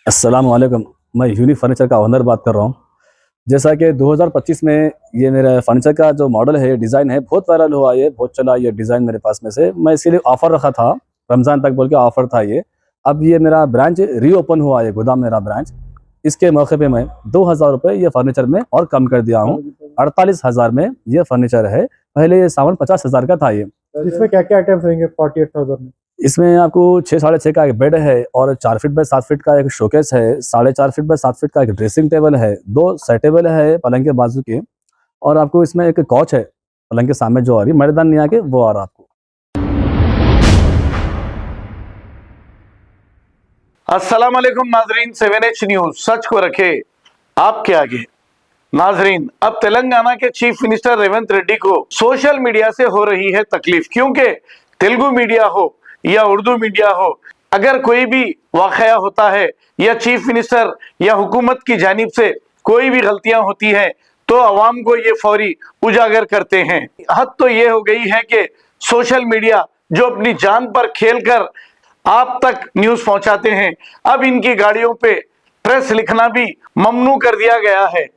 अस्सलाम वालेकुम। मैं यूनिक फर्नीचर का ओनर बात कर रहा हूँ। जैसा कि 2025 में ये मेरा फर्नीचर का जो मॉडल है, डिज़ाइन है, बहुत वायरल हुआ, ये बहुत चला ये डिज़ाइन मेरे पास में से। मैं इसीलिए ऑफ़र रखा था, रमज़ान तक बोल के ऑफ़र था ये। अब ये मेरा ब्रांच रीओपन हुआ है, गोदाम मेरा ब्रांच। इसके मौके पे मैं 2000 रुपये ये फर्नीचर में और कम कर दिया हूँ। 48,000 में ये फर्नीचर है। पहले ये सामान 50,000 का था ये। इसमें क्या-क्या आइटम्स रहेंगे 48,000 में? इसमें आपको 6 साढ़े 6 का एक बेड है और 4 फीट बाय 7 फीट का एक शोकेस है, 4.5 फीट बाय 7 फीट का एक ड्रेसिंग टेबल है, 2 साइड टेबल है पलंग के बाजू के, और आपको इसमें एक कॉच है पलंग के सामने जो आ रही है, मर्दान नहीं आके वो आ रहा आपको। अस्सलाम वालेकुम नाजरीन, 7H न्यूज सच को रखे आपके आगे। नाजरीन, अब तेलंगाना के चीफ मिनिस्टर रेवंत रेड्डी को सोशल मीडिया से हो रही है तकलीफ, क्योंकि तेलुगु मीडिया हो या उर्दू मीडिया हो, अगर कोई भी वाकया होता है या चीफ मिनिस्टर या हुकूमत की जानिब से कोई भी गलतियां होती हैं तो अवाम को ये फौरी उजागर करते हैं। हद तो ये हो गई है कि सोशल मीडिया जो अपनी जान पर खेलकर आप तक न्यूज पहुंचाते हैं, अब इनकी गाड़ियों पे प्रेस लिखना भी ममनू कर दिया गया है,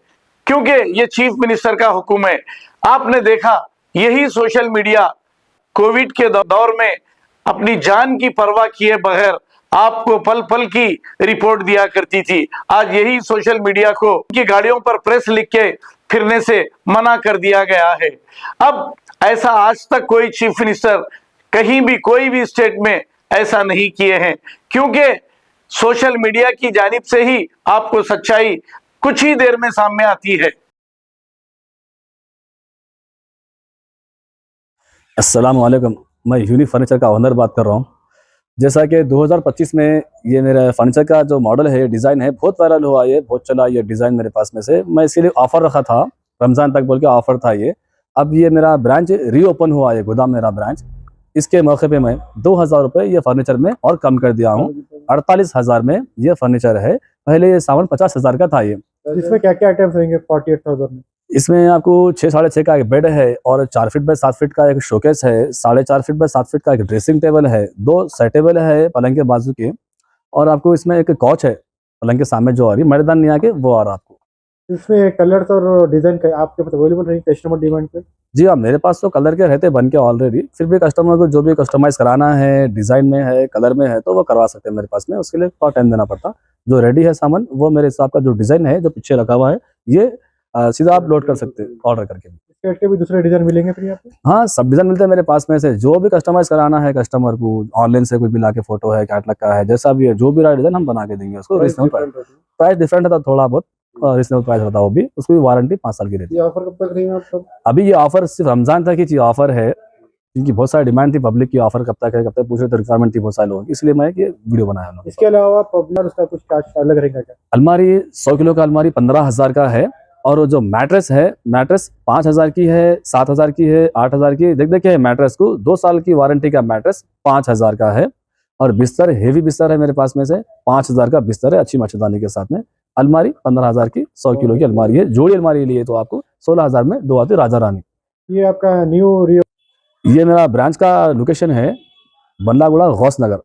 क्योंकि ये चीफ मिनिस्टर का हुक्म है। आपने देखा यही सोशल मीडिया कोविड के दौर में अपनी जान की परवाह किए बगैर आपको पल पल की रिपोर्ट दिया करती थी। आज यही सोशल मीडिया को उनकी गाड़ियों पर प्रेस लिख के फिरने से मना कर दिया गया है। अब ऐसा आज तक कोई चीफ मिनिस्टर कहीं भी कोई भी स्टेट में ऐसा नहीं किए हैं, क्योंकि सोशल मीडिया की जानिब से ही आपको सच्चाई कुछ ही देर में सामने आती है। अस्सलाम वालेकुम। मैं यूनिक फर्नीचर का ओनर बात कर रहा हूँ। जैसा कि 2025 में ये मेरा फर्नीचर का जो मॉडल है, डिज़ाइन है, बहुत वायरल हुआ, ये बहुत चला ये डिज़ाइन मेरे पास में से। मैं इसीलिए ऑफ़र रखा था, रमज़ान तक बोल के ऑफ़र था ये। अब ये मेरा ब्रांच रीओपन हुआ है, गोदाम मेरा ब्रांच। इसके मौके पे मैं 2000 रुपये ये फर्नीचर में और कम कर दिया हूँ। 48,000 में ये फर्नीचर है। पहले ये सामान 50,000 का था ये। इसमें क्या-क्या आइटम्स रहेंगे 48,000 में? इसमें आपको 6 साढ़े 6 का एक बेड है और 4 फीट बाय 7 फीट का एक शोकेस है, 4.5 फीट बाय 7 फीट का एक ड्रेसिंग टेबल है, 2 साइड टेबल है पलंग के बाजू के, और आपको इसमें एक कॉच है पलंग के सामने जो आ रही है, मर्दान नहीं आके वो आ रहा आपको। इसमें कलर्स और डिजाइन का आपके पास अवेलेबल रहेंगे कस्टमर डिमांड पे? जी हाँ, मेरे पास तो कलर के रहते बन के ऑलरेडी, फिर भी कस्टमर को जो भी कस्टमाइज कराना है, डिज़ाइन में है, कलर में है, तो वो करवा सकते हैं मेरे पास में। उसके लिए थोड़ा टाइम देना पड़ता। जो रेडी है सामान, वो मेरे हिसाब का जो डिज़ाइन है, जो पीछे रखा हुआ है, ये सीधा आप लोड कर सकते हैं ऑर्डर करके। इसके हट के भी दूसरे डिजाइन मिलेंगे फिर यहाँ पे? हाँ, सब डिज़ाइन मिलते हैं मेरे पास में से। जो भी कस्टमाइज़ कराना है कस्टमर को, ऑनलाइन से कुछ भी लाके फ़ोटो है, कैटलॉग का है, जैसा भी है, जो भी रहा डिज़ाइन हम बना के देंगे उसको। रीज़नेबल प्राइस डिफरेंट रहता थोड़ा बहुत, रीज़नेबल प्राइस रहता है वो भी। उसकी वारंटी 5 साल की रहती है। ये ऑफर कब तक रहेगा आपका? अभी ये ऑफ़र सिर्फ रमज़ान तक ही ऑफ़र है, क्योंकि बहुत सारी डिमांड थी पब्लिक की, ऑफ़र कब तक है, कब तक पूछ रहे थे, रिक्वायरमेंट थी बहुत सारे लोगों की, इसलिए मैं ये वीडियो बनाया हूँ। इसके अलावा पॉपुलर उसका कुछ चार्ज अलग रहेगा क्या? अलमारी 100 किलो का अलमारी 15,000 का है, और जो मैट्रेस है, मैट्रेस 5,000 की है, 7,000 की है, 8,000 की। देखिए मैट्रेस को 2 साल की वारंटी का मैट्रेस 5,000 का है, और बिस्तर हेवी बिस्तर है मेरे पास में से 5,000 का बिस्तर है, अच्छी मच्छरदानी के साथ में। अलमारी 15,000 की 100 किलो की अलमारी है। जोड़ी अलमारी लिए तो आपको 16,000 में 2 आती है राजा रानी। ये आपका ये मेरा ब्रांच का लोकेशन है बल्लागुड़ा गौस नगर,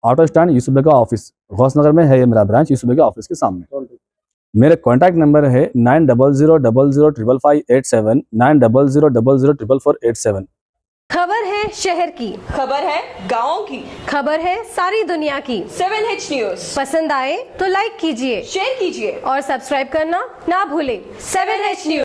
ऑटो स्टैंड यूसुफ बेगा ऑफिस, गौस नगर में है ये मेरा ब्रांच, यूसुफ बेगा ऑफिस के सामने। मेरे कॉन्टैक्ट नंबर है 9000005587, 9000004487। खबर है शहर की, खबर है गाँव की, खबर है सारी दुनिया की। 7H न्यूज पसंद आए तो लाइक कीजिए, शेयर कीजिए और सब्सक्राइब करना ना भूलें। 7H news.